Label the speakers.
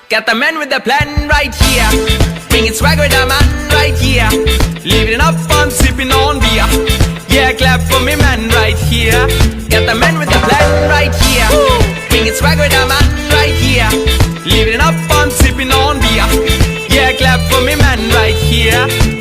Speaker 1: Got the man with the plan right here. Bringing swag with the man right here. Living up fun, sipping on beer. Yeah, clap for me man right here. Got the man with the plan right here. Bringing swag with the man right here. Living up fun, sipping on beer. Yeah, clap for me man right here.